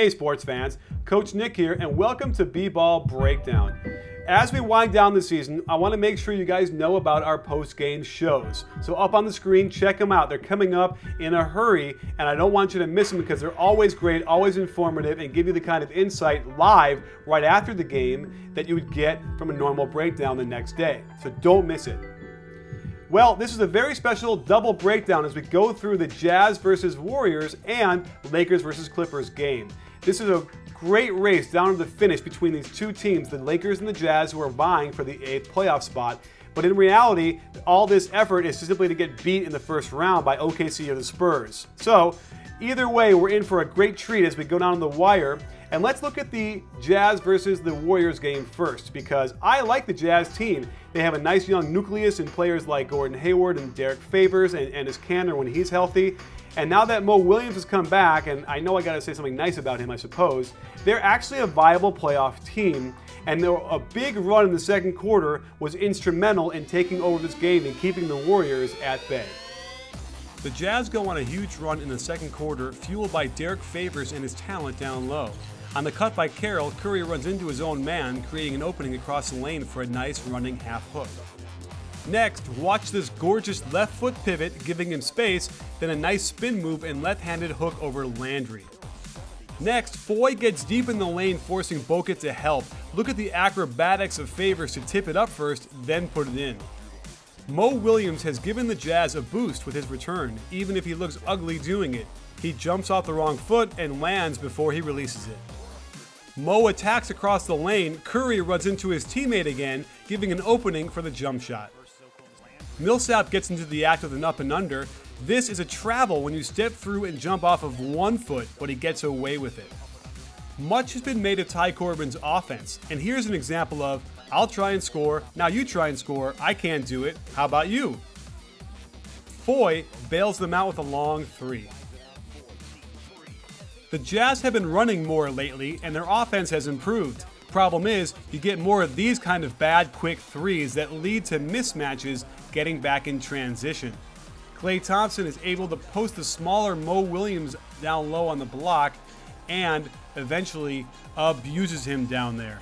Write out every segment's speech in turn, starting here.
Hey sports fans, Coach Nick here and welcome to B-Ball Breakdown. As we wind down the season, I want to make sure you guys know about our post-game shows. So up on the screen, check them out. They're coming up in a hurry and I don't want you to miss them because they're always great, always informative, and give you the kind of insight live right after the game that you would get from a normal breakdown the next day. So don't miss it. Well, this is a very special double breakdown as we go through the Jazz versus Warriors and Lakers versus Clippers game. This is a great race down to the finish between these two teams, the Lakers and the Jazz, who are vying for the 8th playoff spot. But in reality, all this effort is simply to get beat in the first round by OKC or the Spurs. So, either way, we're in for a great treat as we go down the wire. And let's look at the Jazz versus the Warriors game first, because I like the Jazz team. They have a nice young nucleus in players like Gordon Hayward and Derek Favors and his Canner when he's healthy. And now that Mo Williams has come back, and I know I gotta say something nice about him, I suppose, they're actually a viable playoff team. And a big run in the second quarter was instrumental in taking over this game and keeping the Warriors at bay. The Jazz go on a huge run in the second quarter, fueled by Derek Favors and his talent down low. On the cut by Carroll, Curry runs into his own man, creating an opening across the lane for a nice running half hook. Next, watch this gorgeous left foot pivot, giving him space, then a nice spin move and left-handed hook over Landry. Next, Foy gets deep in the lane, forcing Bogut to help. Look at the acrobatics of Favors to tip it up first, then put it in. Mo Williams has given the Jazz a boost with his return, even if he looks ugly doing it. He jumps off the wrong foot and lands before he releases it. Mo attacks across the lane, Curry runs into his teammate again, giving an opening for the jump shot. Millsap gets into the act with an up and under. This is a travel when you step through and jump off of one foot, but he gets away with it. Much has been made of Ty Corbin's offense, and here's an example of, I'll try and score, now you try and score, I can't do it, how about you? Foy bails them out with a long three. The Jazz have been running more lately, and their offense has improved. Problem is, you get more of these kind of bad, quick threes that lead to mismatches getting back in transition. Klay Thompson is able to post the smaller Mo Williams down low on the block and eventually abuses him down there.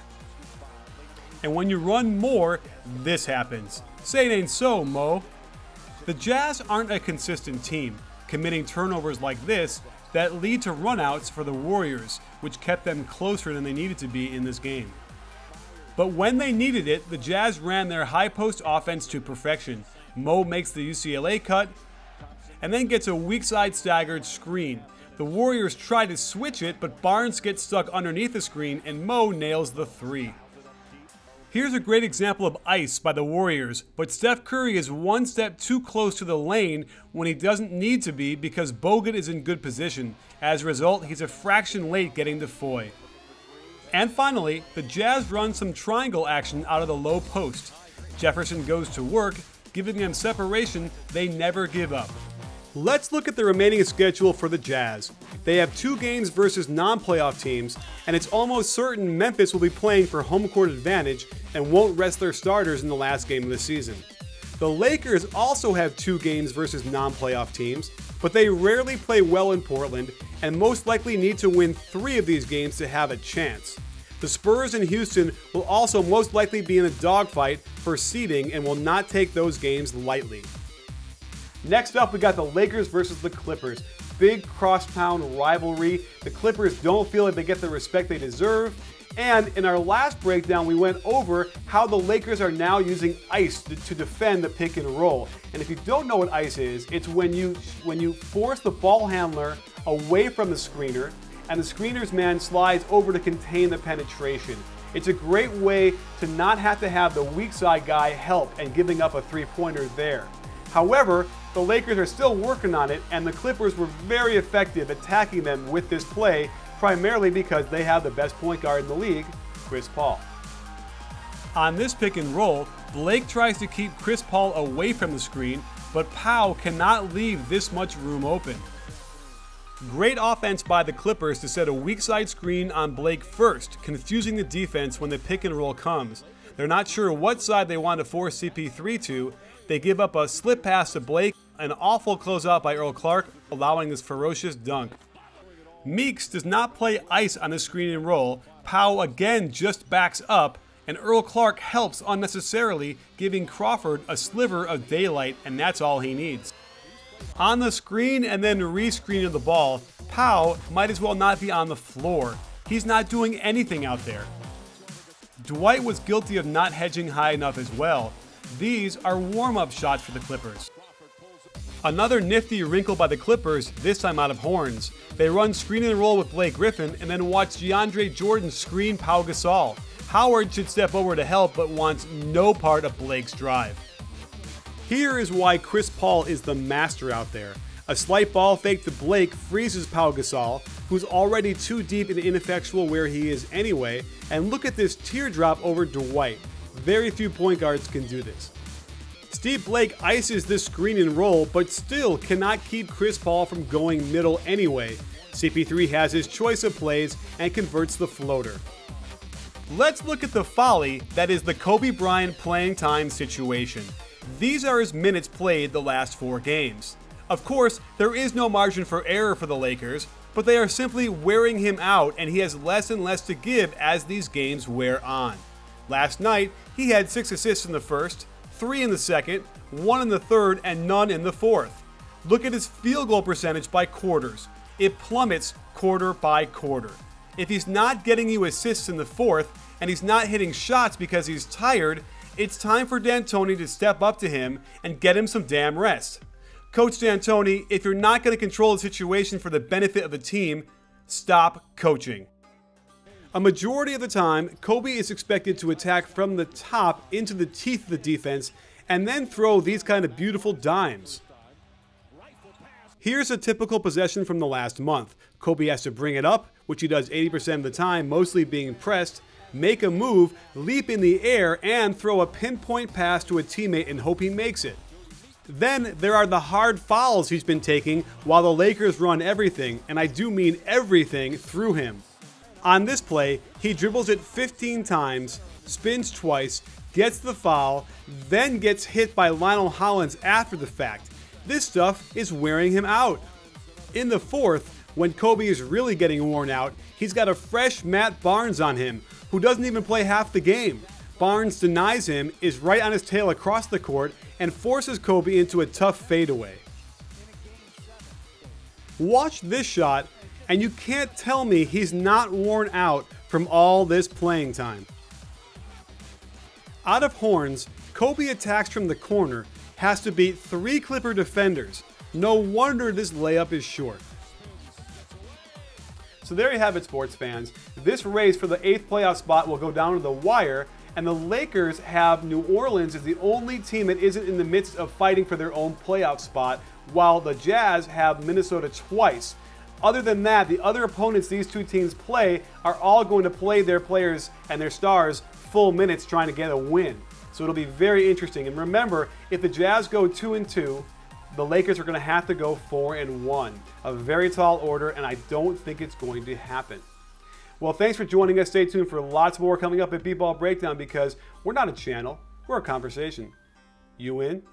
And when you run more, this happens. Say it ain't so, Mo. The Jazz aren't a consistent team, committing turnovers like this that lead to runouts for the Warriors, which kept them closer than they needed to be in this game. But when they needed it, the Jazz ran their high post offense to perfection. Mo makes the UCLA cut and then gets a weak side staggered screen. The Warriors try to switch it, but Barnes gets stuck underneath the screen and Mo nails the three. Here's a great example of ice by the Warriors, but Steph Curry is one step too close to the lane when he doesn't need to be because Bogut is in good position. As a result, he's a fraction late getting to Foy. And finally, the Jazz run some triangle action out of the low post. Jefferson goes to work, giving them separation they never give up. Let's look at the remaining schedule for the Jazz. They have 2 games versus non-playoff teams, and it's almost certain Memphis will be playing for home court advantage and won't rest their starters in the last game of the season. The Lakers also have 2 games versus non-playoff teams, but they rarely play well in Portland and most likely need to win 3 of these games to have a chance. The Spurs in Houston will also most likely be in a dogfight for seeding and will not take those games lightly. Next up, we got the Lakers versus the Clippers. Big crosstown rivalry. The Clippers don't feel like they get the respect they deserve. And in our last breakdown, we went over how the Lakers are now using ice to defend the pick and roll. And if you don't know what ice is, it's when you force the ball handler away from the screener and the screener's man slides over to contain the penetration. It's a great way to not have to have the weak side guy help and giving up a three-pointer there. However, the Lakers are still working on it, and the Clippers were very effective attacking them with this play, primarily because they have the best point guard in the league, Chris Paul. On this pick and roll, Blake tries to keep Chris Paul away from the screen, but Powell cannot leave this much room open. Great offense by the Clippers to set a weak side screen on Blake first, confusing the defense when the pick and roll comes. They're not sure what side they want to force CP3 to. They give up a slip pass to Blake, an awful closeout by Earl Clark, allowing this ferocious dunk. Meeks does not play ice on the screen and roll. Powell again just backs up, and Earl Clark helps unnecessarily, giving Crawford a sliver of daylight, and that's all he needs. On the screen and then re-screen of the ball, Powell might as well not be on the floor. He's not doing anything out there. Dwight was guilty of not hedging high enough as well. These are warm-up shots for the Clippers. Another nifty wrinkle by the Clippers, this time out of Horns. They run screen and roll with Blake Griffin and then watch DeAndre Jordan screen Pau Gasol. Howard should step over to help but wants no part of Blake's drive. Here is why Chris Paul is the master out there. A slight ball fake to Blake freezes Pau Gasol, who's already too deep and ineffectual where he is anyway, and look at this teardrop over Dwight. Very few point guards can do this. Steve Blake ices this screen and roll, but still cannot keep Chris Paul from going middle anyway. CP3 has his choice of plays and converts the floater. Let's look at the folly that is the Kobe Bryant playing time situation. These are his minutes played the last 4 games. Of course, there is no margin for error for the Lakers, but they are simply wearing him out and he has less and less to give as these games wear on. Last night, he had 6 assists in the first, 3 in the second, 1 in the third, and none in the fourth. Look at his field goal percentage by quarters. It plummets quarter by quarter. If he's not getting you assists in the fourth, and he's not hitting shots because he's tired, it's time for D'Antoni to step up to him and get him some damn rest. Coach D'Antoni, if you're not going to control the situation for the benefit of the team, stop coaching. A majority of the time, Kobe is expected to attack from the top into the teeth of the defense and then throw these kind of beautiful dimes. Here's a typical possession from the last month. Kobe has to bring it up, which he does 80% of the time, mostly being pressed, make a move, leap in the air, and throw a pinpoint pass to a teammate and hope he makes it. Then there are the hard fouls he's been taking while the Lakers run everything, and I do mean everything, through him. On this play, he dribbles it 15 times, spins twice, gets the foul, then gets hit by Lionel Hollins after the fact. This stuff is wearing him out. In the fourth, when Kobe is really getting worn out, he's got a fresh Matt Barnes on him, who doesn't even play half the game. Barnes denies him, is right on his tail across the court, and forces Kobe into a tough fadeaway. Watch this shot, and you can't tell me he's not worn out from all this playing time. Out of Horns, Kobe attacks from the corner, has to beat 3 Clipper defenders. No wonder this layup is short. So there you have it, sports fans. This race for the 8th playoff spot will go down to the wire, and the Lakers have New Orleans as the only team that isn't in the midst of fighting for their own playoff spot, while the Jazz have Minnesota twice. Other than that, the other opponents these two teams play are all going to play their players and their stars full minutes trying to get a win. So it'll be very interesting. And remember, if the Jazz go 2-2, the Lakers are going to have to go 4-1. A very tall order, and I don't think it's going to happen. Well, thanks for joining us. Stay tuned for lots more coming up at B-Ball Breakdown, because we're not a channel, we're a conversation. You in?